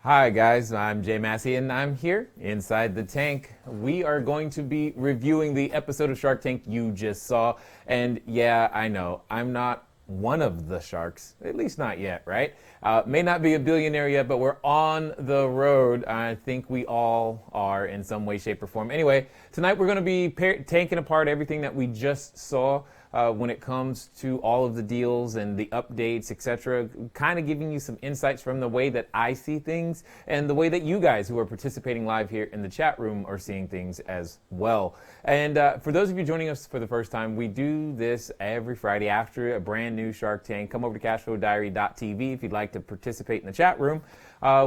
Hi guys, I'm Jay Massey and I'm here inside the tank. We are going to be reviewing the episode of Shark Tank you just saw. And yeah, I know, I'm not one of the sharks, at least not yet, right? May not be a billionaire yet, but we're on the road. I think we all are in some way, shape, or form. Anyway, tonight we're going to be tanking apart everything that we just saw. When it comes to all of the deals and the updates, etc., kind of giving you some insights from the way that I see things and the way that you guys who are participating live here in the chat room are seeing things as well. And for those of you joining us for the first time, we do this every Friday after a brand new Shark Tank. Come over to cashflowdiary.tv if you'd like to participate in the chat room.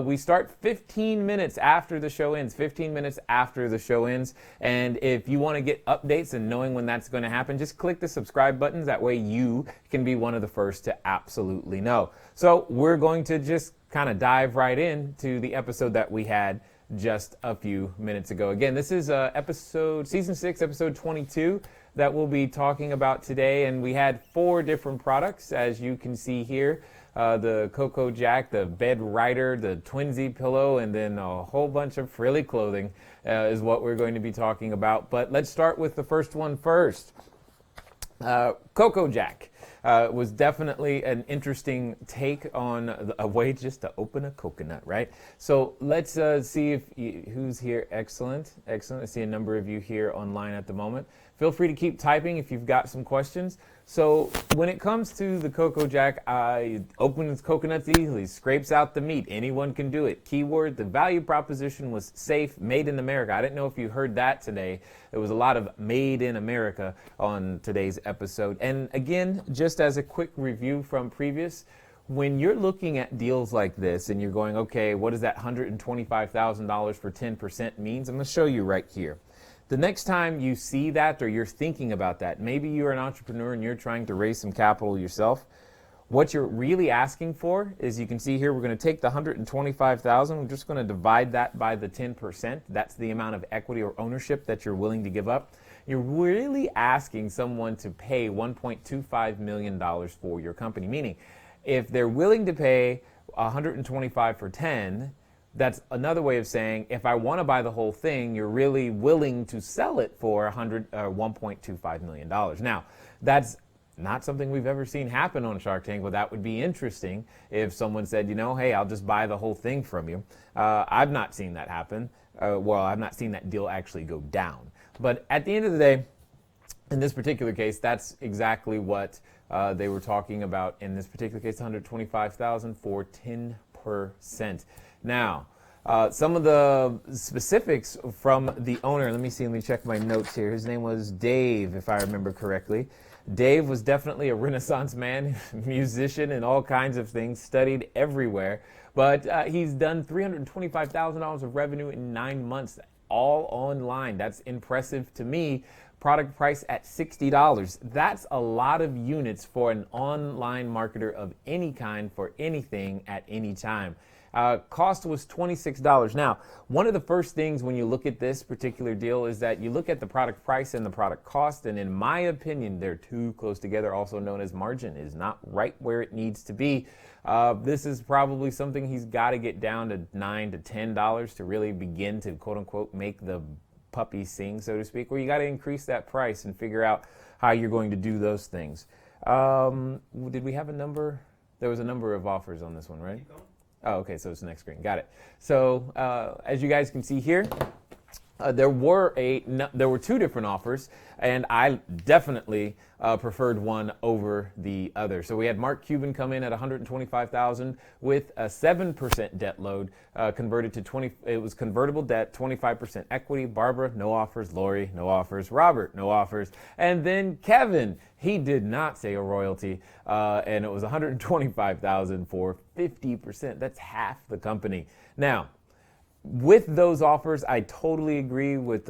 We start 15 minutes after the show ends, 15 minutes after the show ends. And if you want to get updates and knowing when that's going to happen, just click the subscribe buttons. That way you can be one of the first to absolutely know. So we're going to just kind of dive right into the episode that we had just a few minutes ago. Again, this is season 6, episode 22 that we'll be talking about today. And we had 4 different products, as you can see here. The Coco Jack, the bed rider, the Twinsy Pillow, and then a whole bunch of frilly clothing is what we're going to be talking about. But let's start with the first one first. Coco Jack was definitely an interesting take on a way just to open a coconut, right? So let's see who's here. Excellent. I see a number of you here online at the moment. Feel free to keep typing if you've got some questions. So when it comes to the Coco Jack, opens coconuts easily, scrapes out the meat. Anyone can do it. Keyword, the value proposition was safe, made in America. I didn't know if you heard that today. There was a lot of made in America on today's episode. And again, just as a quick review from previous, when you're looking at deals like this and you're going, okay, what does that $125,000 for 10% means? I'm going to show you right here. The next time you see that or you're thinking about that, maybe you're an entrepreneur and you're trying to raise some capital yourself, what you're really asking for is, you can see here, we're going to take the $125,000, we're just going to divide that by the 10%. That's the amount of equity or ownership that you're willing to give up. You're really asking someone to pay $1.25 million for your company, meaning if they're willing to pay $125 for 10, that's another way of saying, if I want to buy the whole thing, you're really willing to sell it for $1.25 million. Now, that's not something we've ever seen happen on Shark Tank, but that would be interesting if someone said, you know, hey, I'll just buy the whole thing from you. I've not seen that happen. I've not seen that deal actually go down. But at the end of the day, in this particular case, that's exactly what they were talking about. In this particular case, $125,000 for 10%. Now, some of the specifics from the owner, let me check my notes here. His name was Dave, if I remember correctly. Dave was definitely a Renaissance man, musician and all kinds of things, studied everywhere. But he's done $325,000 of revenue in 9 months, all online. That's impressive to me. Product price at $60. That's a lot of units for an online marketer of any kind for anything at any time. Cost was $26. Now, one of the first things when you look at this particular deal is that you look at the product price and the product cost, and in my opinion, they're too close together, also known as margin is not right where it needs to be. This is probably something he's got to get down to $9 to $10 to really begin to, quote unquote, make the puppy sing, so to speak, where you got to increase that price and figure out how you're going to do those things. Did we have a number? There was a number of offers on this one, right? Oh, okay, so it's the next screen. Got it. So as you guys can see here, there were 2 different offers, and I definitely preferred one over the other. So we had Mark Cuban come in at $125,000 with a 7% debt load, converted to 20. It was convertible debt, 25% equity. Barbara, no offers. Lori, no offers. Robert, no offers. And then Kevin, he did not say a royalty, and it was $125,000 for 50%. That's half the company. Now, with those offers, I totally agree with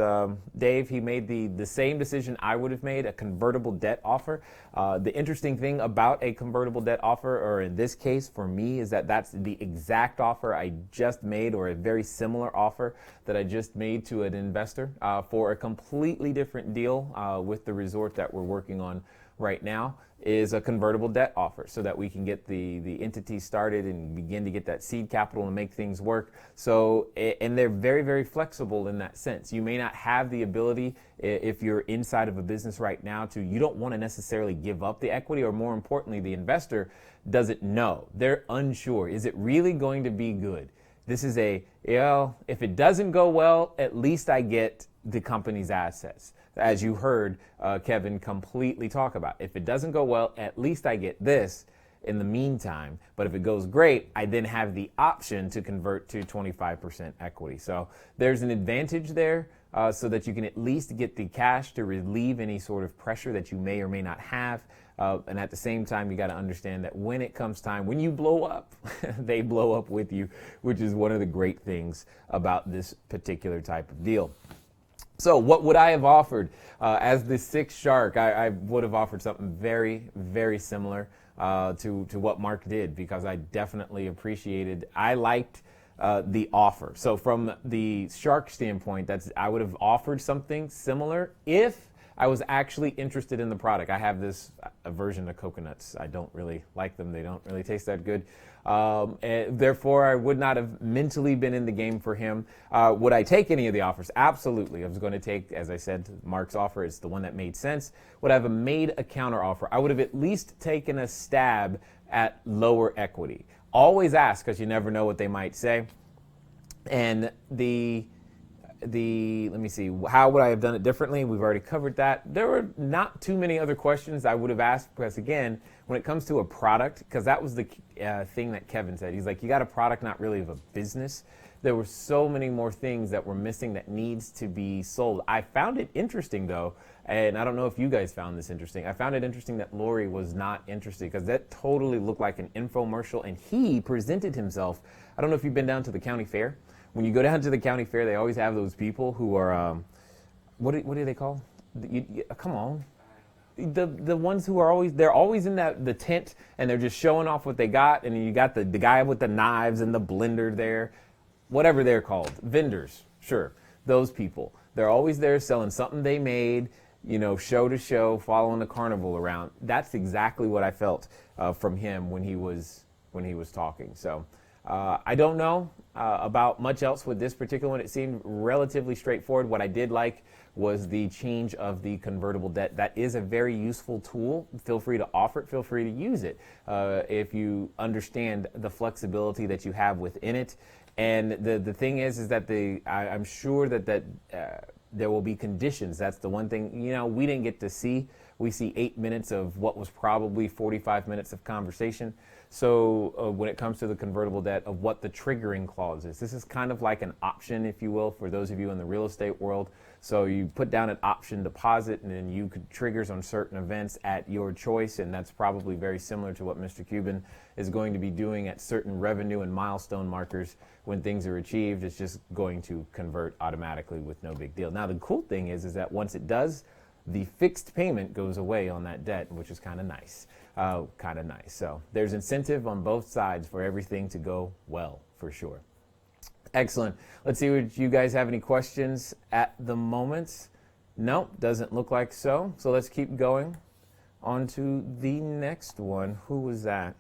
Dave. He made the same decision I would have made, a convertible debt offer. The interesting thing about a convertible debt offer, or in this case for me, is that that's the exact offer I just made, or a very similar offer that I just made to an investor for a completely different deal with the resort that we're working on right now is a convertible debt offer so that we can get the entity started and begin to get that seed capital and make things work. So, and they're very, very flexible in that sense. You may not have the ability, if you're inside of a business right now, you don't want to necessarily give up the equity, or more importantly, the investor doesn't know. They're unsure. Is it really going to be good? This is if it doesn't go well, at least I get the company's assets. As you heard Kevin completely talk about. If it doesn't go well, at least I get this in the meantime. But if it goes great, I then have the option to convert to 25% equity. So there's an advantage there so that you can at least get the cash to relieve any sort of pressure that you may or may not have. And at the same time, you got to understand that when it comes time, when you blow up, they blow up with you, which is one of the great things about this particular type of deal. So what would I have offered as the sixth shark? I would have offered something very, very similar to what Mark did, because I definitely I liked the offer. So from the shark standpoint, I would have offered something similar if I was actually interested in the product. I have this aversion to coconuts. I don't really like them. They don't really taste that good. And therefore, I would not have mentally been in the game for him. Would I take any of the offers? Absolutely. I was going to take, as I said, Mark's offer. It's the one that made sense. Would I have made a counter offer? I would have at least taken a stab at lower equity. Always ask, because you never know what they might say. And let me see, how would I have done it differently? We've already covered that. There were not too many other questions I would have asked, because again, when it comes to a product, because that was the thing that Kevin said. He's like, you got a product, not really of a business. There were so many more things that were missing that needs to be sold. I found it interesting though, and I don't know if you guys found this interesting. I found it interesting that Lori was not interested, because that totally looked like an infomercial, and he presented himself. I don't know if you've been down to the county fair. When you go down to the county fair, they always have those people who are, what do they call? Come on. The ones who are they're always in the tent, and they're just showing off what they got. And you got the guy with the knives and the blender there, whatever they're called, vendors, sure. Those people, they're always there selling something they made, show to show, following the carnival around. That's exactly what I felt from him when he was talking. So I don't know about much else with this particular one. It seemed relatively straightforward. What I did like was the change of the convertible debt. That is a very useful tool. Feel free to offer it. Feel free to use it if you understand the flexibility that you have within it. And the thing is that I'm sure that there will be conditions. That's the one thing, we didn't get to see. We see 8 minutes of what was probably 45 minutes of conversation. So when it comes to the convertible debt, of what the triggering clause is, this is kind of like an option, if you will, for those of you in the real estate world. So you put down an option deposit, and then you could triggers on certain events at your choice. And that's probably very similar to what Mr. Cuban is going to be doing at certain revenue and milestone markers. When things are achieved, it's just going to convert automatically with no big deal. Now, the cool thing is that once it does, the fixed payment goes away on that debt, which is kind of nice. So there's incentive on both sides for everything to go well, for sure. Excellent. Let's see if you guys have any questions at the moment. Nope, doesn't look like so. So let's keep going on to the next one. Who was that?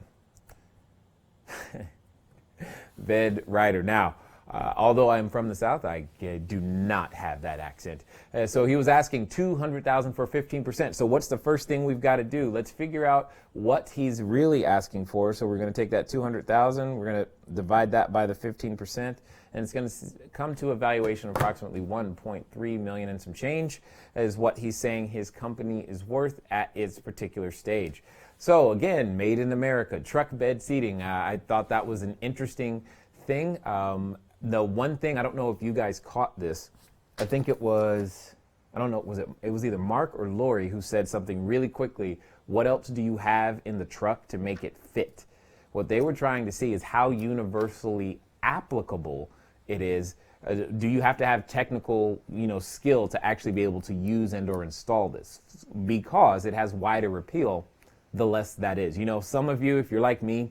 Ved Ryder. Now, although I'm from the South, I do not have that accent. So he was asking $200,000 for 15%. So what's the first thing we've got to do? Let's figure out what he's really asking for. So we're going to take that $200,000. We're going to divide that by the 15%. And it's going to come to a valuation of approximately $1.3 million and some change, is what he's saying his company is worth at its particular stage. So again, made in America, truck bed seating. I thought that was an interesting thing. The one thing, I don't know if you guys caught this. I think it was, I don't know, it was either Mark or Lori who said something really quickly. What else do you have in the truck to make it fit? What they were trying to see is how universally applicable it is. Do you have to have technical, skill to actually be able to use and or install this? Because it has wider appeal, the less that is. Some of you, if you're like me,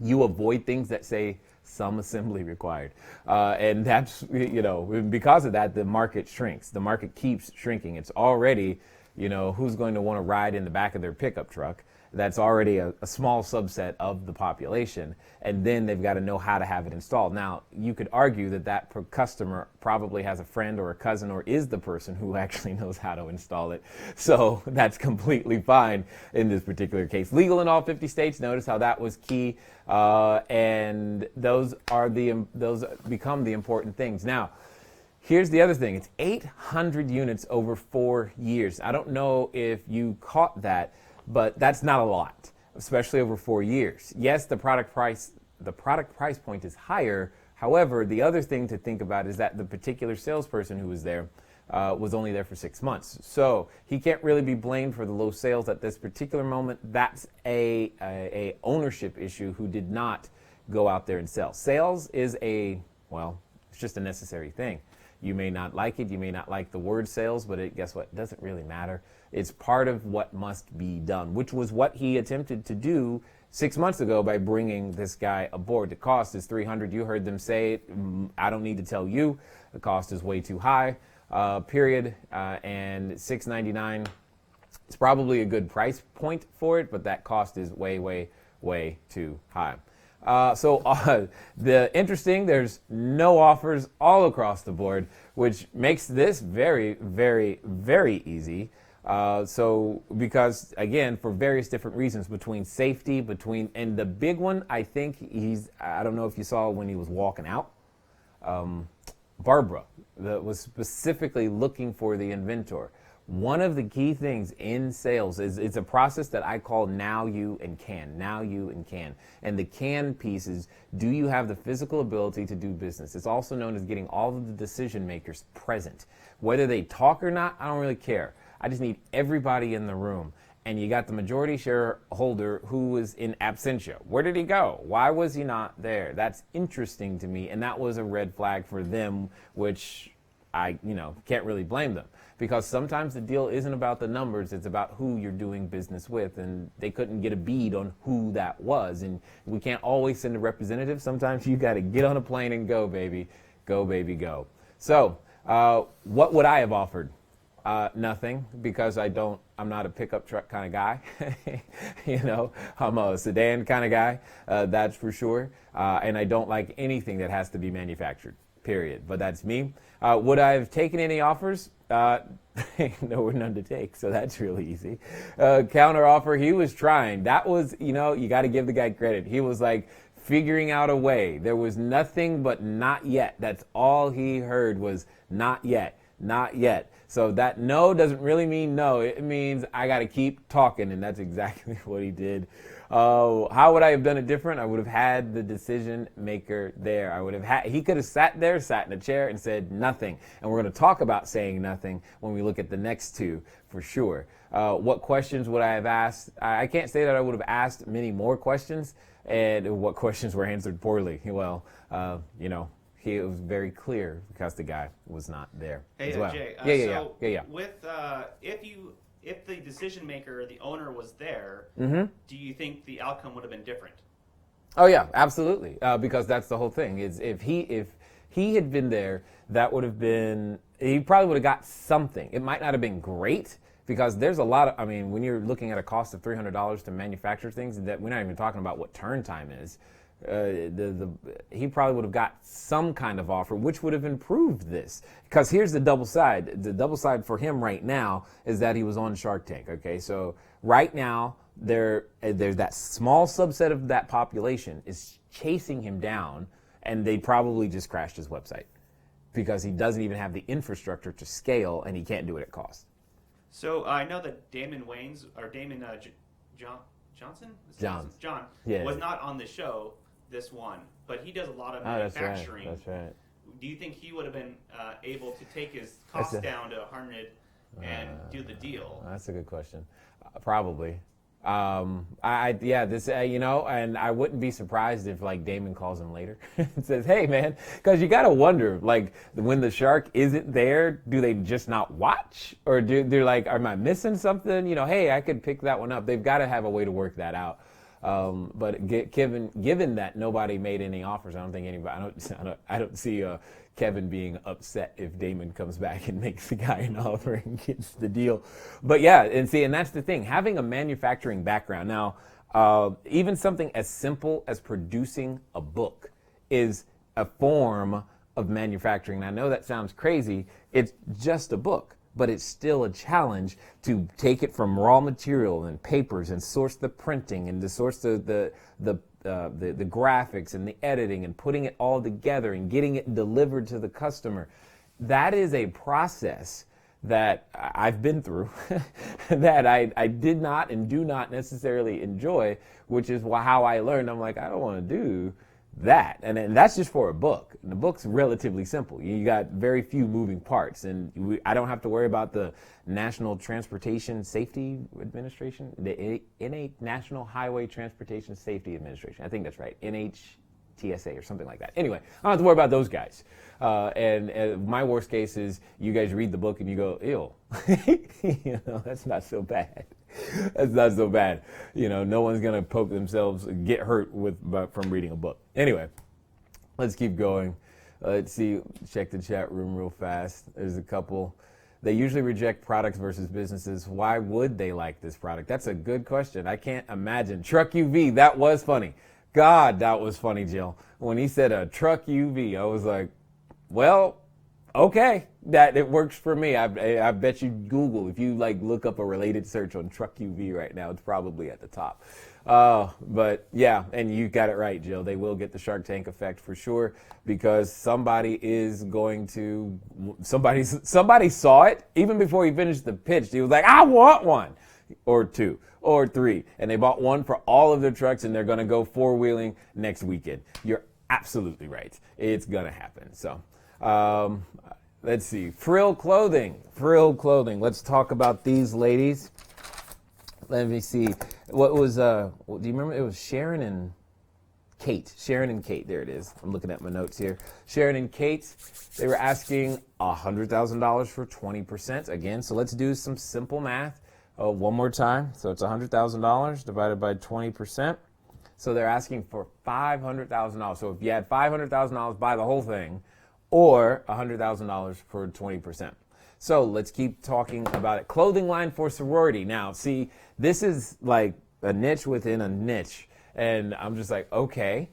you avoid things that say some assembly required. And that's, because of that, the market shrinks. The market keeps shrinking. It's already who's going to want to ride in the back of their pickup truck? That's already a small subset of the population, and then they've got to know how to have it installed. Now, you could argue that customer probably has a friend or a cousin or is the person who actually knows how to install it. So that's completely fine in this particular case. Legal in all 50 states. Notice how that was key, and those become the important things. Now, here's the other thing. It's 800 units over 4 years. I don't know if you caught that, but that's not a lot, especially over 4 years. Yes, the product price point is higher. However, the other thing to think about is that the particular salesperson who was there was only there for 6 months. So he can't really be blamed for the low sales at this particular moment. That's a ownership issue who did not go out there and sell. Sales is it's just a necessary thing. You may not like it. You may not like the word sales, but guess what? It doesn't really matter. It's part of what must be done, which was what he attempted to do 6 months ago by bringing this guy aboard. The cost is $300. You heard them say it. I don't need to tell you. The cost is way too high, period. And $699 is probably a good price point for it, but that cost is way, way, way too high. There's no offers all across the board, which makes this very, very, very easy. Because again, for various different reasons, between safety, and the big one, I think I don't know if you saw when he was walking out, Barbara, that was specifically looking for the inventor. One of the key things in sales is it's a process that I call now you and can. And the can piece is, do you have the physical ability to do business? It's also known as getting all of the decision makers present. Whether they talk or not, I don't really care. I just need everybody in the room. And you got the majority shareholder who was in absentia. Where did he go? Why was he not there? That's interesting to me. And that was a red flag for them, which I can't really blame them. Because sometimes the deal isn't about the numbers, it's about who you're doing business with, and they couldn't get a bead on who that was. And we can't always send a representative. Sometimes you got to get on a plane and go, baby. Go, baby, go. So what would I have offered? Nothing, because I'm not a pickup truck kind of guy. I'm a sedan kind of guy, that's for sure. And I don't like anything that has to be manufactured, period. But that's me. Would I have taken any offers? No, none to take, so that's really easy. Counter offer, he was trying. That was, you got to give the guy credit. He was like figuring out a way. There was nothing but not yet. That's all he heard was not yet, not yet. So that no doesn't really mean no. It means I got to keep talking, and that's exactly what he did. How would I have done it different? I would have had the decision maker there. He could have sat in a chair and said nothing. And we're going to talk about saying nothing when we look at the next two for sure. What questions would I have asked? I can't say that I would have asked many more questions, and what questions were answered poorly. Well, it was very clear because the guy was not there as well. Jay, yeah. With if the decision maker, the owner, was there, do you think the outcome would have been different? Oh yeah, absolutely. Because that's the whole thing. Is if he had been there, that would have been, he probably would have got something. It might not have been great, because there's a lot of, when you're looking at a cost of $300 to manufacture things, that we're not even talking about what turn time is. He probably would have got some kind of offer, which would have improved this. Because here's the double side. The double side for him right now is that he was on Shark Tank. Okay, so right now there's that small subset of that population is chasing him down, and they probably just crashed his website because he doesn't even have the infrastructure to scale, and he can't do it at cost. So I know that Damon Johnson was not on the show this one, but he does a lot of manufacturing. That's right. Do you think he would have been able to take his costs down to 100 and do the deal? That's a good question. Probably. And I wouldn't be surprised if Damon calls him later and says, "Hey man," because you gotta wonder, when the shark isn't there, do they just not watch, or they're am I missing something? Hey, I could pick that one up. They've got to have a way to work that out. But given that nobody made any offers, I don't think anybody. I don't see Kevin being upset if Damon comes back and makes the guy an offer and gets the deal. But yeah, and that's the thing. Having a manufacturing background now, even something as simple as producing a book is a form of manufacturing. And I know that sounds crazy. It's just a book, but it's still a challenge to take it from raw material and papers and source the printing and to source the graphics and the editing and putting it all together and getting it delivered to the customer. That is a process that I've been through that I did not and do not necessarily enjoy, which is how I learned. I'm like, I don't want to do that. And that's just for a book. And the book's relatively simple. You got very few moving parts. And I don't have to worry about the National Transportation Safety Administration, the National Highway Transportation Safety Administration. I think that's right. NHTSA or something like that. Anyway, I don't have to worry about those guys. And my worst case is you guys read the book and you go, ew. That's not so bad. That's not so bad. No one's going to poke themselves, get hurt from reading a book. Anyway, let's keep going. Let's see, check the chat room real fast. There's a couple. They usually reject products versus businesses. Why would they like this product? That's a good question. I can't imagine. Truck UV, that was funny. God, that was funny, Jill. When he said a truck UV, I was like, well, okay, that it works for me. I bet you Google, if you look up a related search on truck UV right now, it's probably at the top. But yeah, and you got it right, Jill. They will get the Shark Tank effect for sure because somebody saw it even before he finished the pitch. He was like, I want one or two or three. And they bought one for all of their trucks and they're going to go four-wheeling next weekend. You're absolutely right. It's going to happen. So, let's see. Frill Clothing. Let's talk about these ladies. Let me see. What was, do you remember? It was Sharon and Kate. There it is. I'm looking at my notes here. Sharon and Kate, they were asking $100,000 for 20%. Again, so let's do some simple math one more time. So it's $100,000 divided by 20%. So they're asking for $500,000. So if you had $500,000, buy the whole thing, or $100,000 for 20%. So let's keep talking about it. Clothing line for sorority. Now, see, this is like a niche within a niche. And I'm just like, okay.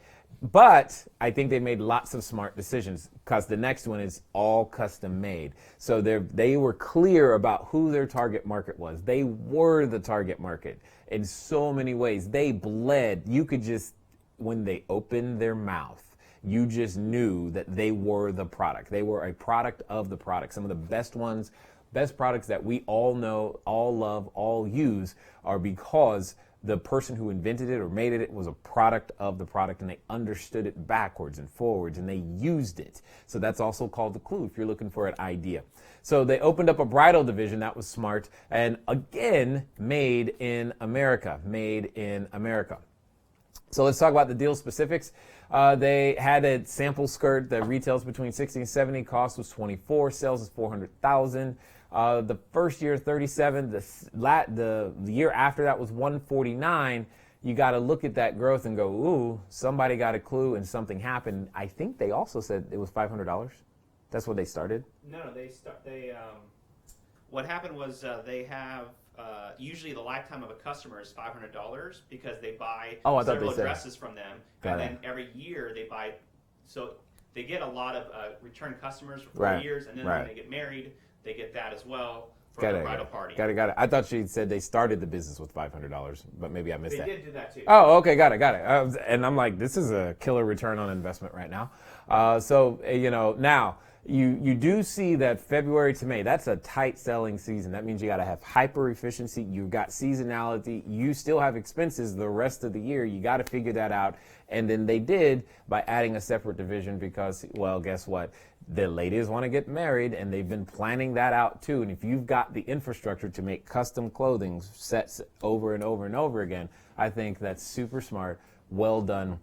But I think they made lots of smart decisions because the next one is all custom made. So they were clear about who their target market was. They were the target market in so many ways. They bled. You could just, when they opened their mouth, you just knew that they were the product. They were a product of the product. Some of the best products that we all know, all love, all use are because the person who invented it or made it was a product of the product and they understood it backwards and forwards and they used it. So that's also called the clue if you're looking for an idea. So they opened up a bridal division. That was smart. And again, made in America. So let's talk about the deal specifics. They had a sample skirt that retails between $60 and $70. Cost was $24. Sales is $400,000. The first year, $37. The year after that was $149. You got to look at that growth and go, ooh, somebody got a clue and something happened. I think they also said it was $500. That's what they started. No, what happened was they have. Usually the lifetime of a customer is $500 because they buy several dresses from them. Then every year they buy, so they get a lot of return customers for 4 years, and then when they get married, they get that as well for the bridal party. Got it. I thought she said they started the business with $500, but maybe I missed that. They did do that too. Oh, okay, got it. And I'm like, this is a killer return on investment right now. Now, You do see that February to May, that's a tight selling season. That means you got to have hyper efficiency. You've got seasonality. You still have expenses the rest of the year. You got to figure that out. And then they did by adding a separate division because, well, guess what? The ladies want to get married and they've been planning that out too. And if you've got the infrastructure to make custom clothing sets over and over and over again, I think that's super smart. Well done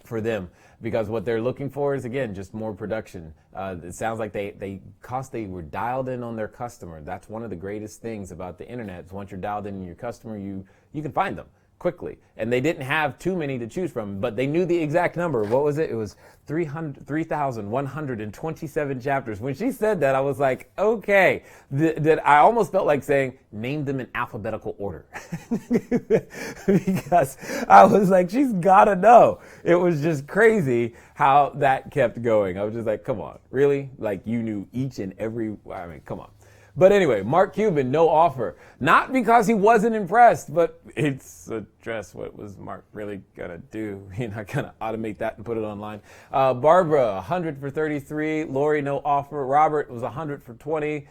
for them, because what they're looking for is, again, just more production. It sounds like they were dialed in on their customer. That's one of the greatest things about the internet. Is once you're dialed in on your customer, you can find them quickly. And they didn't have too many to choose from, but they knew the exact number. What was it? It was 3,127 chapters. When she said that, I was like, okay. I almost felt like saying, name them in alphabetical order. Because I was like, she's gotta know. It was just crazy how that kept going. I was just like, come on, really? Like, you knew each and every, I mean, come on. But anyway, Mark Cuban, no offer. Not because he wasn't impressed, but it's a dress. What was Mark really gonna do? He's not gonna automate that and put it online. Barbara, 100 for 33. Lori, no offer. Robert was 100 for 20.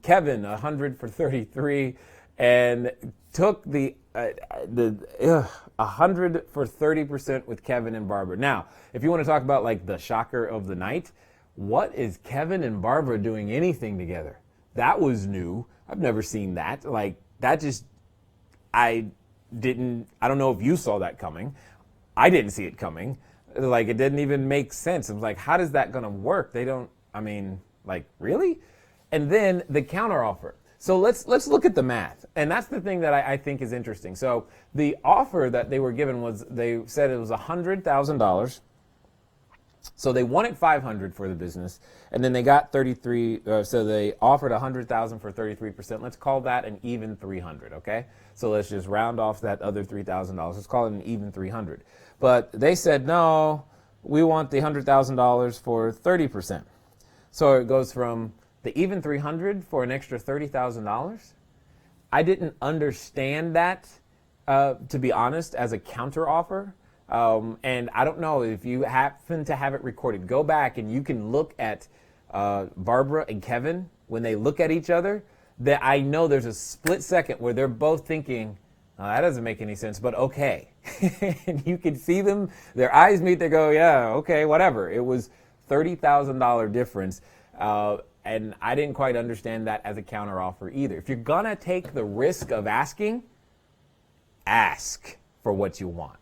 Kevin, 100 for 33. And took the 100 for 30% with Kevin and Barbara. Now, if you want to talk about like the shocker of the night, what is Kevin and Barbara doing anything together? That was new. I've never seen that. Like, that just, I don't know if you saw that coming. I didn't see it coming. Like, it didn't even make sense. I was like, how is that going to work? They don't, I mean, like, really? And then the counteroffer. So let's look at the math. And that's the thing that I think is interesting. So the offer that they were given was, they said it was $100,000. So they wanted $500 for the business, and then they got 33. So they offered $100,000 for 33%. Let's call that an even $300. Okay. So let's just round off that other $3,000. Let's call it an even $300. But they said no. We want the $100,000 for 30%. So it goes from the even $300 for an extra $30,000. I didn't understand that, to be honest, as a counteroffer. And I don't know if you happen to have it recorded. Go back and you can look at Barbara and Kevin when they look at each other. That I know there's a split second where they're both thinking, oh, that doesn't make any sense, but okay. And you can see them, their eyes meet, they go, yeah, okay, whatever. It was $30,000 difference. And I didn't quite understand that as a counteroffer either. If you're going to take the risk of asking, ask for what you want.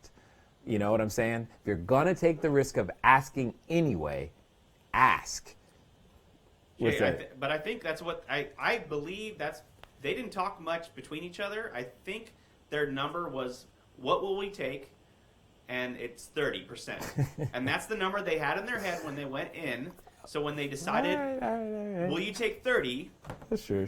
You know what I'm saying? If you're going to take the risk of asking anyway, ask. But I think that's what I believe they didn't talk much between each other. I think their number was, what will we take? And it's 30%. And that's the number they had in their head when they went in. So when they decided, will you take 30? Sure.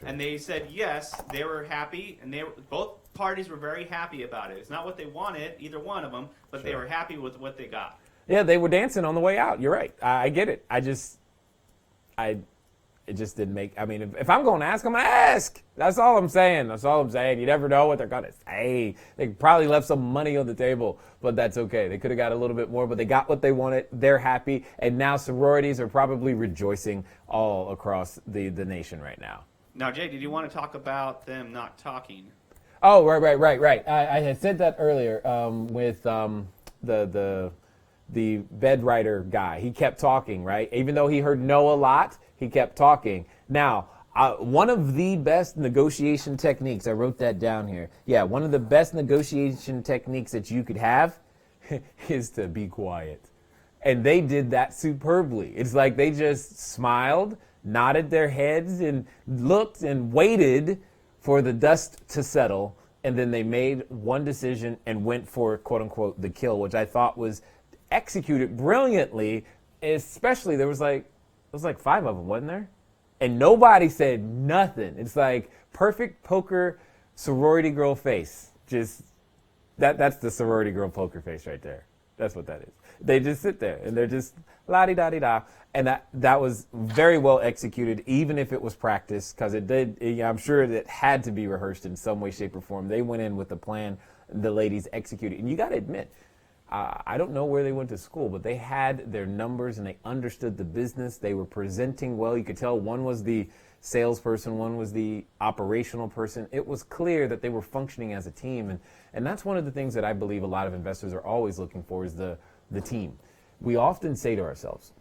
And they said yes, they were happy, and both parties were very happy about it. It's not what they wanted, either one of them, but they were happy with what they got. Yeah, they were dancing on the way out. You're right. I get it. It just didn't make, I mean, if I'm going to ask, I'm going to ask. That's all I'm saying. You never know what they're going to say. They probably left some money on the table, but that's okay. They could have got a little bit more, but they got what they wanted. They're happy. And now sororities are probably rejoicing all across the nation right now. Now, Jay, did you want to talk about them not talking? Oh, right. I had said that earlier with the bed writer guy. He kept talking, right? Even though he heard no a lot, he kept talking. Now, one of the best negotiation techniques, I wrote that down here. Yeah, one of the best negotiation techniques that you could have is to be quiet. And they did that superbly. It's like they just smiled, nodded their heads, and looked and waited for the dust to settle. And then they made one decision and went for, quote unquote, the kill, which I thought was executed brilliantly. Especially, there was like 5 of them, wasn't there? And nobody said nothing. It's like perfect poker sorority girl face. Just that's the sorority girl poker face right there. That's what that is. They just sit there and they're just la-di-da-di-da. And that was very well executed, even if it was practice, because it did. I'm sure it had to be rehearsed in some way, shape, or form. They went in with a plan. The ladies executed. And you got to admit, I don't know where they went to school, but they had their numbers and they understood the business. They were presenting well. You could tell one was the salesperson, one was the operational person. It was clear that they were functioning as a team. And that's one of the things that I believe a lot of investors are always looking for is the team. We often say to ourselves,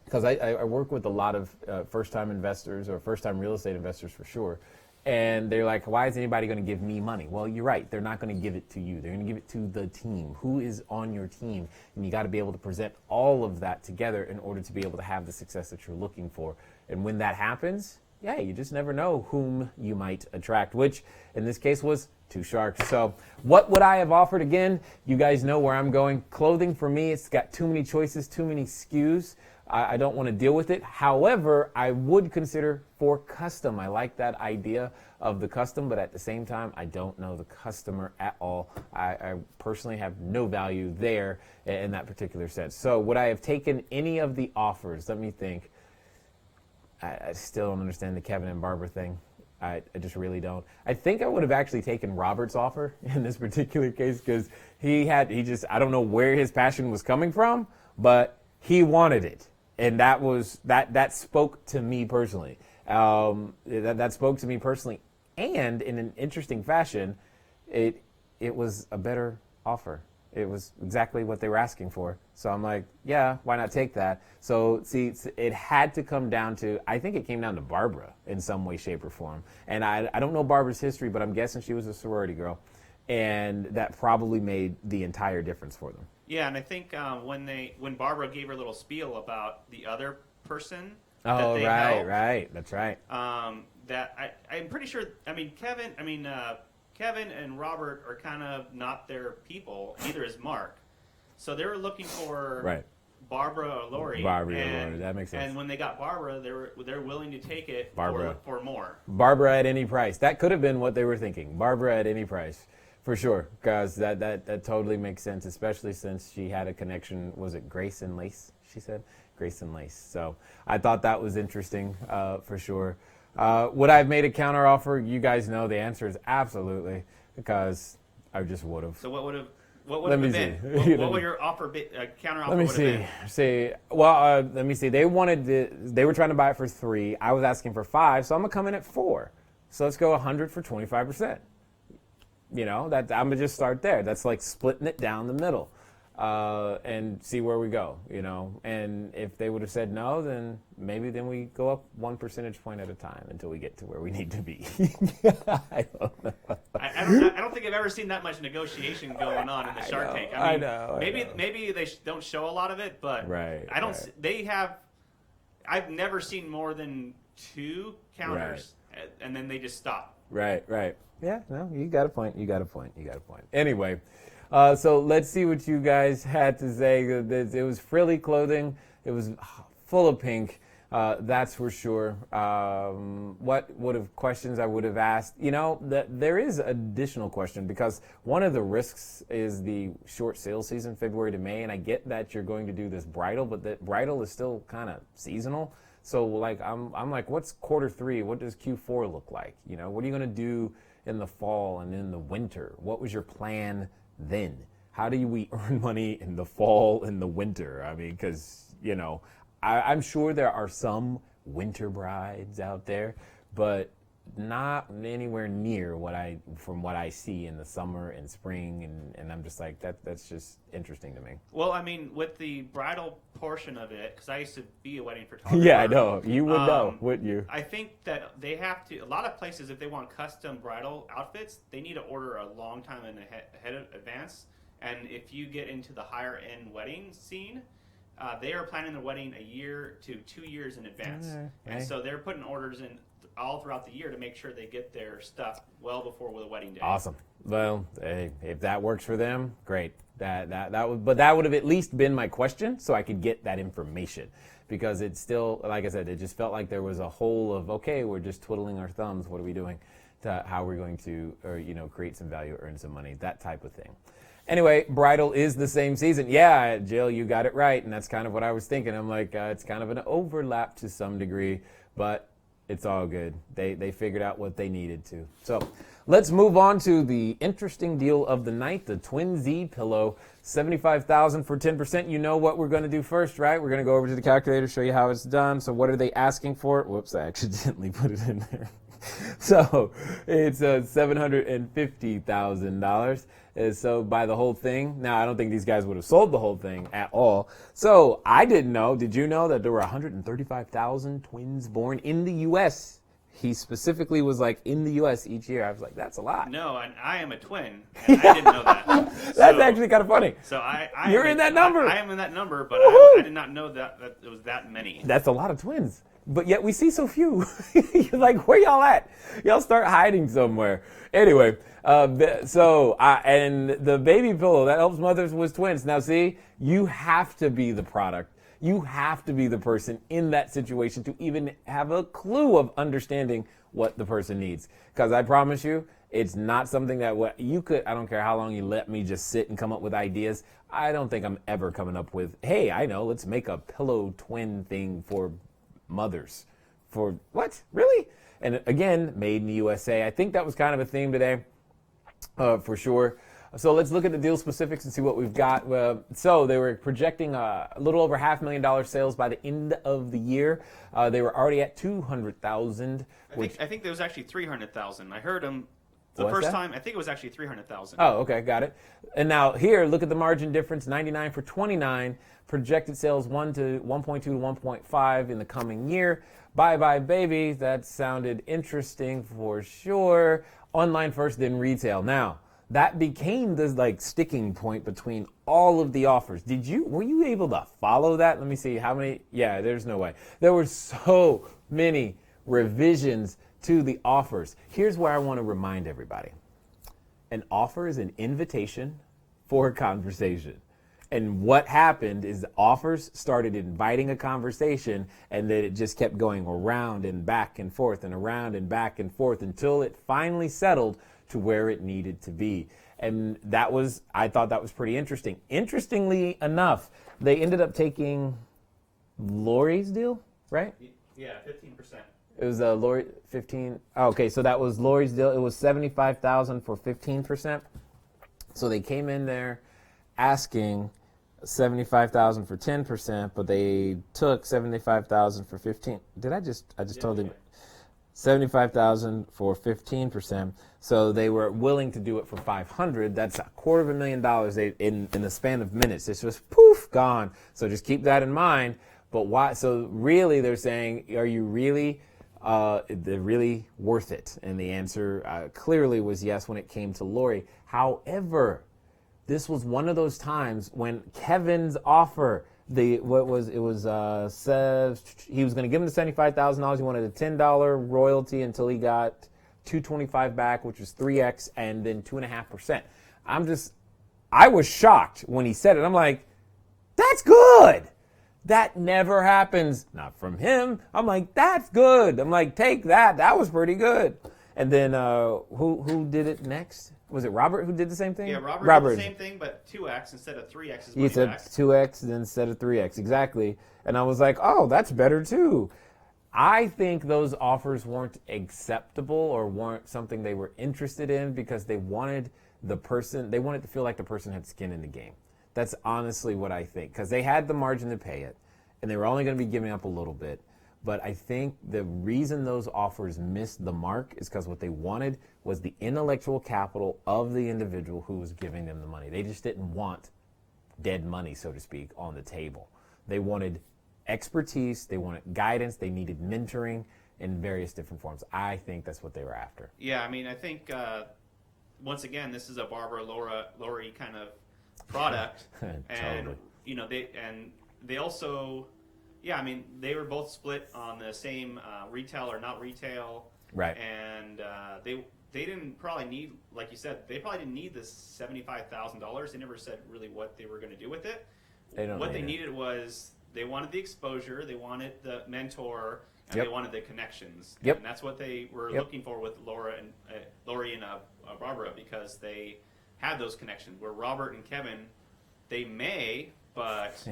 because I work with a lot of first-time investors or first-time real estate investors for sure, and they're like, why is anybody going to give me money? Well, you're right. They're not going to give it to you. They're going to give it to the team. Who is on your team? And you got to be able to present all of that together in order to be able to have the success that you're looking for. And when that happens, yeah, you just never know whom you might attract, which in this case was 2 sharks. So what would I have offered? Again, you guys know where I'm going. Clothing for me, it's got too many choices, too many SKUs. I don't want to deal with it. However, I would consider for custom. I like that idea of the custom, but at the same time, I don't know the customer at all. I personally have no value there in that particular sense. So would I have taken any of the offers? Let me think. I still don't understand the Kevin and Barbara thing. I just really don't. I think I would have actually taken Robert's offer in this particular case because I don't know where his passion was coming from, but he wanted it. And that spoke to me personally. That spoke to me personally. And in an interesting fashion, it was a better offer. It was exactly what they were asking for. So I'm like, yeah, why not take that? So see, it had to come down to, I think it came down to Barbara in some way, shape, or form. And I don't know Barbara's history, but I'm guessing she was a sorority girl. And that probably made the entire difference for them. Yeah, and I think when Barbara gave her little spiel about the other person that they helped, right, that's right. That I'm pretty sure. I mean, Kevin and Robert are kind of not their people. Neither is Mark. So they were looking for Barbara or Lori. Lori, that makes sense. And when they got Barbara, they're willing to take it for more. Barbara at any price. That could have been what they were thinking. Barbara at any price. For sure, because that totally makes sense, especially since she had a connection. Was it Grace and Lace? She said Grace and Lace. So I thought that was interesting for sure. Would I have made a counter offer? You guys know the answer is absolutely, because I just would have. So what would have been? What would your counter offer? Let me see. Let me see. They were trying to buy it for 3. I was asking for 5, so I'm gonna come in at 4. So let's go 100 for 25%. You know, I'm gonna just start there. That's like splitting it down the middle, and see where we go. You know, and if they would have said no, then maybe we go up 1 percentage point at a time until we get to where we need to be. I don't know. I don't think I've ever seen that much negotiation going on in the Shark Tank. I know. Maybe they don't show a lot of it, but I don't. Right. They have. I've never seen more than 2 counters, and then they just stop. Right. Yeah, no, you got a point. Anyway, so let's see what you guys had to say. It was frilly clothing. It was full of pink. That's for sure. What questions I would have asked? You know, there is additional question, because one of the risks is the short sales season, February to May, and I get that you're going to do this bridal, but that bridal is still kind of seasonal. So like I'm like, what's Q3? What does Q4 look like? You know, what are you going to do in the fall and in the winter? What was your plan then? How do we earn money in the fall and the winter? I mean, because, you know, I'm sure there are some winter brides out there, but not anywhere near from what I see in the summer and spring, and I'm just like, that's just interesting to me. Well, I mean, with the bridal portion of it, because I used to be a wedding photographer. Yeah, I know. You would know, wouldn't you? I think that they have to, a lot of places, if they want custom bridal outfits, they need to order a long time ahead of advance. And if you get into the higher end wedding scene, they are planning their wedding 1 year to 2 years in advance. And so they're putting orders in all throughout the year to make sure they get their stuff well before the wedding day. Awesome. Well, hey, if that works for them, great. That would have at least been my question, so I could get that information, because it's still, like I said, it just felt like there was a hole of, okay, we're just twiddling our thumbs. What are we doing? How we're going to, create some value, earn some money, that type of thing. Anyway, bridal is the same season. Yeah, Jill, you got it right, and that's kind of what I was thinking. I'm like, it's kind of an overlap to some degree, but it's all good. They figured out what they needed to. So let's move on to the interesting deal of the night, the Twinsy Pillow. $75,000 for 10%. You know what we're going to do first, right? We're going to go over to the calculator, show you how it's done. So what are they asking for? Whoops, I accidentally put it in there. So it's $750,000. So by the whole thing, now I don't think these guys would have sold the whole thing at all. So I didn't know. Did you know that there were 135,000 twins born in the U.S.? He specifically was like, in the U.S. each year. I was like, that's a lot. No, and I am a twin, and I didn't know that. That's actually kind of funny. So you're in that number. I am in that number, but I did not know that it was that many. That's a lot of twins. but yet we see so few. You're like, where y'all at? Y'all start hiding somewhere. Anyway, and the baby pillow that helps mothers with twins. Now, see, you have to be the product. You have to be the person in that situation to even have a clue of understanding what the person needs. Because I promise you, it's not something that you could, I don't care how long you let me just sit and come up with ideas. I don't think I'm ever coming up with, hey, I know, let's make a pillow twin thing for mothers. For what? Really? And again, made in the USA. I think that was kind of a theme today, for sure. So let's look at the deal specifics and see what we've got. So they were projecting a little over $500,000 sales by the end of the year. They were already at 200,000. I think there was actually 300,000. I heard them the first time. I think it was actually 300,000. Oh, okay, got it. And now here, look at the margin difference: 99 for 29. Projected sales 1.2 to 1.5 in the coming year. Bye bye baby. That sounded interesting for sure. Online first, then retail. Now, that became the sticking point between all of the offers. Were you able to follow that? Let me see how many. Yeah, there's no way. There were so many revisions to the offers. Here's where I want to remind everybody. An offer is an invitation for a conversation. And what happened is the offers started inviting a conversation, and then it just kept going around and back and forth and around and back and forth until it finally settled to where it needed to be. And I thought that was pretty interesting. Interestingly enough, they ended up taking Lori's deal, right? Yeah, 15%. It was Lori 15. Oh, okay, so that was Lori's deal. It was $75,000 for 15%. So they came in there asking $75,000 for 10%, but they took $75,000 for 15. I just told them $75,000 for 15%. So they were willing to do it for $500,000. That's $250,000 in the span of minutes. It's just poof, gone. So just keep that in mind. But why? So really, they're saying, are you really? They're really worth it? And the answer clearly was yes when it came to Lori. However, this was one of those times when Kevin's offer, he was going to give him the $75,000. He wanted a $10 royalty until he got $225 back, which was 3x, and then 2.5%. I was shocked when he said it. I'm like, that's good. That never happens. Not from him. I'm like, that's good. I'm like, take that. That was pretty good. And then who did it next? Was it Robert who did the same thing? Yeah, Robert did the same thing, but 2x instead of 3x. He said 2x instead of 3x, exactly. And I was like, oh, that's better too. I think those offers weren't acceptable or weren't something they were interested in because they wanted to feel like the person had skin in the game. That's honestly what I think, because they had the margin to pay it, and they were only going to be giving up a little bit. But I think the reason those offers missed the mark is because what they wanted was the intellectual capital of the individual who was giving them the money. They just didn't want dead money, so to speak, on the table. They wanted expertise, they wanted guidance, they needed mentoring in various different forms. I think that's what they were after. Yeah, I mean, I think, once again, this is a Barbara Lori kind of product. Totally. And, they also... Yeah, I mean, they were both split on the same retail or not retail. Right. And they didn't probably need, like you said, they probably didn't need this $75,000. They never said really what they were going to do with it. What they needed was they wanted the exposure, they wanted the mentor, and they wanted the connections. Yep. And that's what they were looking for with Lori and Barbara, because they had those connections. Where Robert and Kevin, they may... But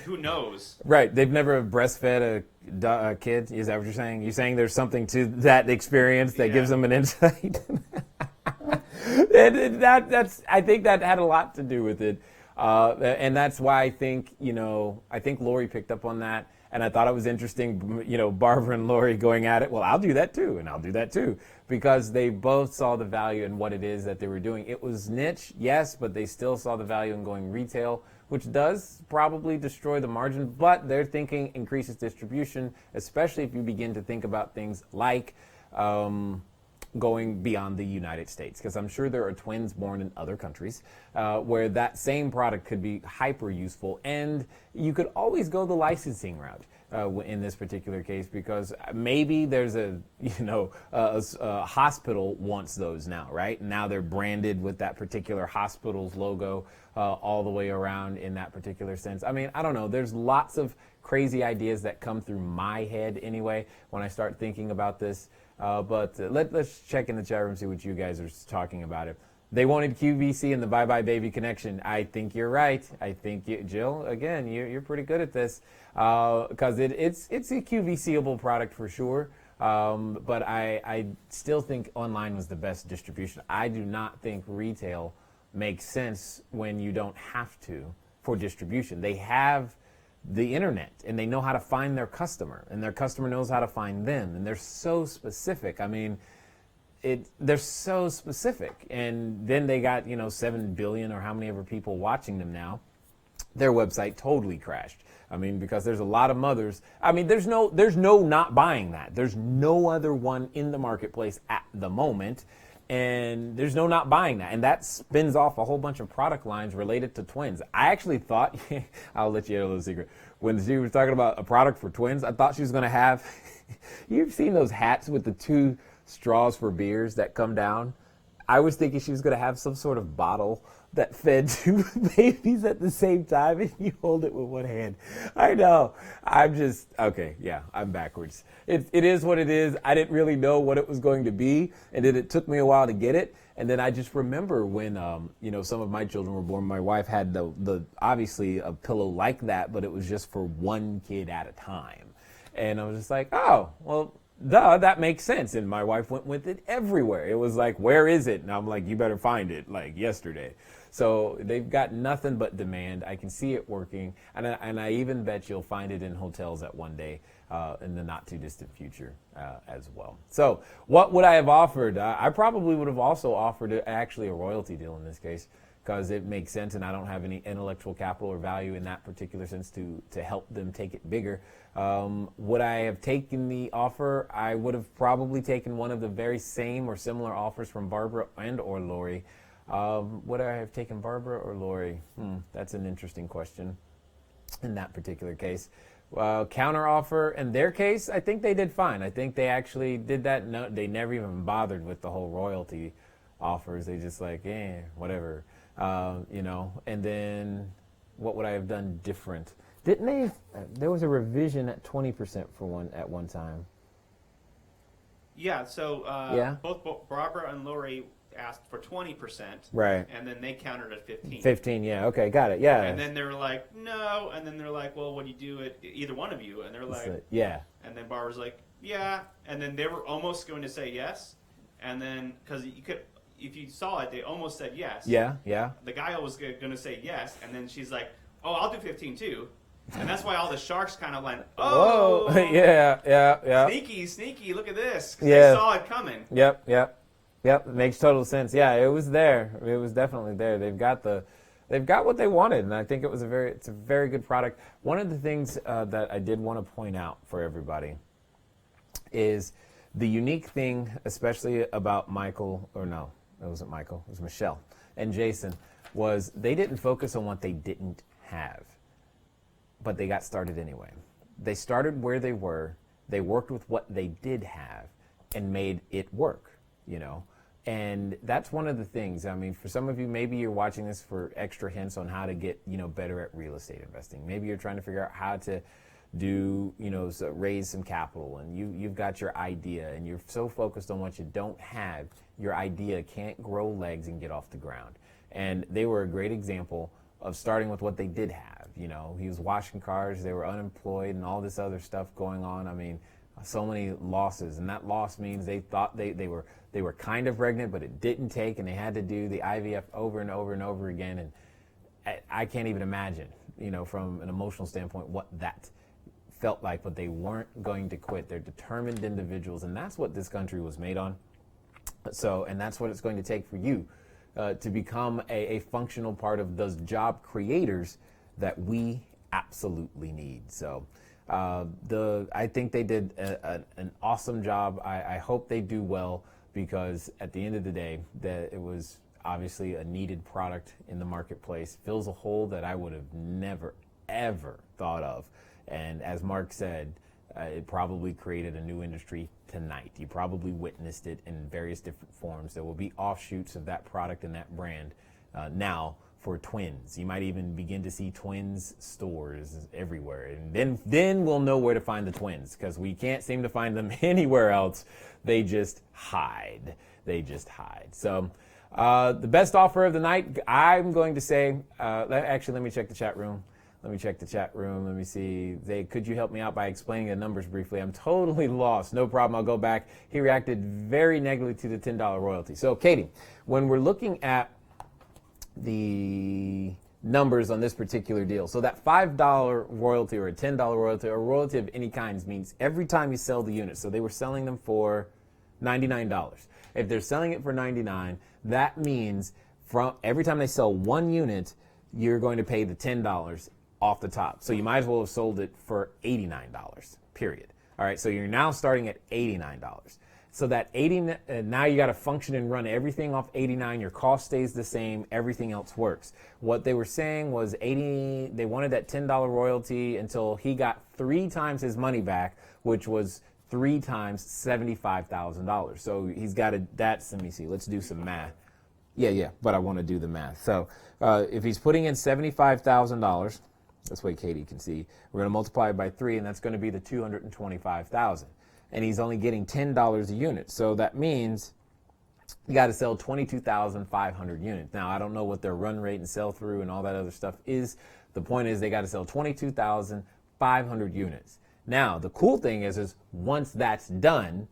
who knows? Right. They've never breastfed a kid. Is that what you're saying? You're saying there's something to that experience that gives them an insight? And I think that had a lot to do with it. And that's why I think Lori picked up on that. And I thought it was interesting, Barbara and Lori going at it. Well, I'll do that too, and I'll do that too. Because they both saw the value in what it is that they were doing. It was niche, yes, but they still saw the value in going retail, which does probably destroy the margin, but their thinking increases distribution, especially if you begin to think about things like going beyond the United States, because I'm sure there are twins born in other countries where that same product could be hyper useful, and you could always go the licensing route. in this particular case, because maybe there's a hospital wants those now, right? Now they're branded with that particular hospital's logo all the way around in that particular sense. I mean, I don't know. There's lots of crazy ideas that come through my head anyway when I start thinking about this. But let's check in the chat room and see what you guys are talking about it. They wanted QVC and the Bye Bye Baby connection. I think you're right. I think Jill, again, you're pretty good at this, because it's a QVCable product for sure. But I still think online was the best distribution. I do not think retail makes sense when you don't have to for distribution. They have the internet and they know how to find their customer, and their customer knows how to find them, and they're so specific. I mean, they're so specific, and then they got 7 billion or how many ever people watching them now. Their website totally crashed. I mean, because there's a lot of mothers. I mean, there's no not buying that. There's no other one in the marketplace at the moment, and there's no not buying that. And that spins off a whole bunch of product lines related to twins. I actually thought, I'll let you in a little secret. When she was talking about a product for twins, I thought she was going to have, you've seen those hats with the 2 straws for beers that come down? I was thinking she was going to have some sort of bottle that fed 2 babies at the same time, and you hold it with one hand. I know. I'm just, okay, yeah, I'm backwards. It is what it is. I didn't really know what it was going to be, and then it took me a while to get it. And then I just remember when, some of my children were born, my wife had the obviously a pillow like that, but it was just for one kid at a time. And I was just like, oh, well, duh, that makes sense. And my wife went with it everywhere. It was like, where is it? And I'm like, you better find it, like yesterday. So they've got nothing but demand. I can see it working. And I even bet you'll find it in hotels at one day in the not too distant future as well. So what would I have offered? I probably would have also offered actually a royalty deal in this case, because it makes sense, and I don't have any intellectual capital or value in that particular sense to help them take it bigger. Would I have taken the offer? I would have probably taken one of the very same or similar offers from Barbara and or Lori. Would I have taken Barbara or Lori? That's an interesting question in that particular case. Counter offer in their case, I think they did fine. I think they actually did that. No, they never even bothered with the whole royalty offers. They just like, whatever. And then what would I have done different? Didn't they? There was a revision at 20% at one time. Yeah. So both Barbara and Lori asked for 20%. Right. And then they countered at 15. 15. Yeah. Okay. Got it. Yeah. And then they were like, no. And then they're like, well, what do you do at either one of you? And they're like, yeah. And then Barbara's like, yeah. And then they were almost going to say yes. And then because you could. If you saw it, they almost said yes. Yeah, yeah. The guy was going to say yes, and then she's like, oh, I'll do 15 too. And that's why all the sharks kind of went, oh. Whoa. Yeah. Sneaky, look at this. Because they saw it coming. Yep. It makes total sense. Yeah, it was there. It was definitely there. They've got what they wanted, and I think it's a very good product. One of the things that I did want to point out for everybody is the unique thing, especially about Michael, or no, it wasn't Michael, it was Michelle and Jason, was they didn't focus on what they didn't have, but they got started anyway. They started where they were, they worked with what they did have, and made it work, And that's one of the things. I mean, for some of you, maybe you're watching this for extra hints on how to get, better at real estate investing. Maybe you're trying to figure out how to do, raise some capital, and you've got your idea, and you're so focused on what you don't have, your idea can't grow legs and get off the ground. And they were a great example of starting with what they did have. He was washing cars, they were unemployed, and all this other stuff going on. I mean, so many losses, and that loss means they thought they were kind of pregnant, but it didn't take, and they had to do the IVF over and over and over again. And I can't even imagine, from an emotional standpoint, what that felt like, but they weren't going to quit. They're determined individuals, and that's what this country was made on. So, and that's what it's going to take for you to become a functional part of those job creators that we absolutely need. So I think they did an awesome job. I hope they do well, because at the end of the day, it was obviously a needed product in the marketplace. Fills a hole that I would have never, ever thought of. And as Mark said, it probably created a new industry tonight. You probably witnessed it in various different forms. There will be offshoots of that product and that brand now for Twins. You might even begin to see Twins stores everywhere. And then we'll know where to find the Twins, because we can't seem to find them anywhere else. They just hide. So the best offer of the night, I'm going to say, actually, let me check the chat room. Let me see. Could you help me out by explaining the numbers briefly? I'm totally lost. No problem. I'll go back. He reacted very negatively to the $10 royalty. So, Katie, when we're looking at the numbers on this particular deal, so that $5 royalty or a $10 royalty or a royalty of any kind means every time you sell the unit. So they were selling them for $99. If they're selling it for $99, that means from every time they sell one unit, you're going to pay the $10 off the top. So you might as well have sold it for $89, period. All right, so you're now starting at $89. So that now you got to function and run everything off 89. Your cost stays the same. Everything else works. What they were saying was they wanted that $10 royalty until he got 3 times his money back, which was 3 times $75,000. So he's got let me see, let's do some math. Yeah, but I want to do the math. So if he's putting in $75,000, this way Katie can see, we're going to multiply it by 3, and that's going to be the $225,000. And he's only getting $10 a unit. So that means you got to sell 22,500 units. Now, I don't know what their run rate and sell through and all that other stuff is. The point is they got to sell 22,500 units. Now, the cool thing is once that's done,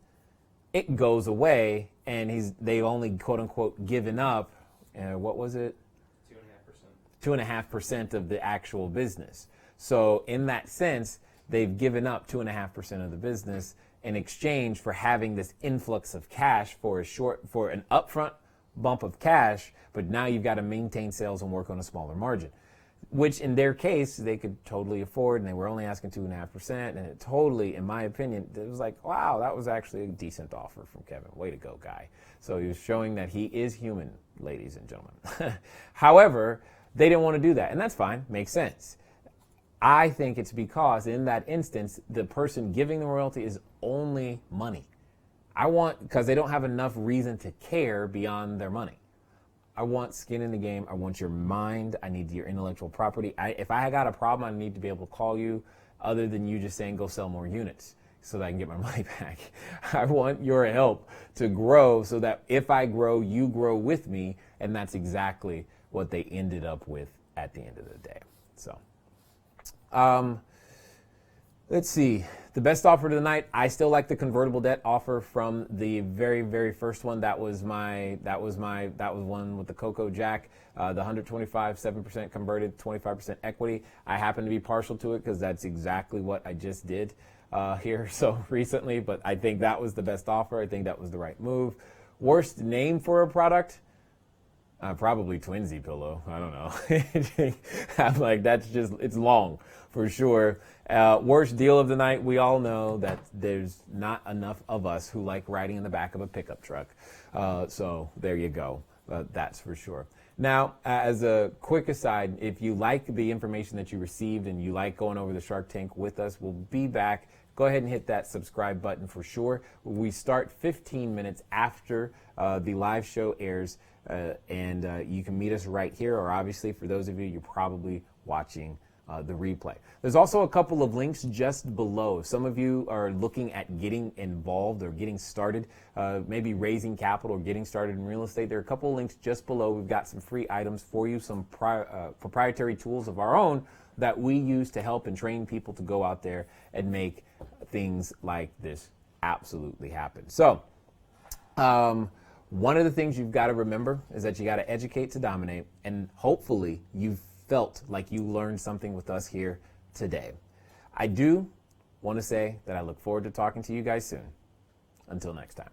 it goes away, and they've only, quote unquote, given up, what was it? 2.5% of the actual business. So in that sense, they've given up 2.5% of the business in exchange for having this influx of cash for an upfront bump of cash, but now you've got to maintain sales and work on a smaller margin, which in their case they could totally afford, and they were only asking 2.5%, and it totally, in my opinion, it was like, wow, that was actually a decent offer from Kevin. Way to go, guy. So he was showing that he is human, ladies and gentlemen. However, they didn't want to do that, and that's fine, makes sense. I think it's because in that instance, the person giving the royalty is only money. Because they don't have enough reason to care beyond their money. I want skin in the game. I want your mind. I need your intellectual property. If I got a problem, I need to be able to call you, other than you just saying, go sell more units so that I can get my money back. I want your help to grow so that if I grow, you grow with me. And that's exactly what they ended up with at the end of the day. So, let's see. The best offer of the night, I still like the convertible debt offer from the very, very first one. That was one with the Coco Jack, the 125, 7% converted, 25% equity. I happen to be partial to it because that's exactly what I just did here so recently, but I think that was the best offer. I think that was the right move. Worst name for a product? Probably Twinsy Pillow. I don't know. I'm like, it's long for sure. Worst deal of the night. We all know that there's not enough of us who like riding in the back of a pickup truck. So there you go. That's for sure. Now, as a quick aside, if you like the information that you received and you like going over the Shark Tank with us, we'll be back. Go ahead and hit that subscribe button for sure. We start 15 minutes after the live show airs. And you can meet us right here, or obviously for those of you, you're probably watching the replay. There's also a couple of links just below. If some of you are looking at getting involved or getting started, maybe raising capital or getting started in real estate, there are a couple of links just below. We've got some free items for you, some proprietary tools of our own that we use to help and train people to go out there and make things like this absolutely happen. So, one of the things you've got to remember is that you got to educate to dominate, and hopefully you've felt like you learned something with us here today. I do want to say that I look forward to talking to you guys soon. Until next time.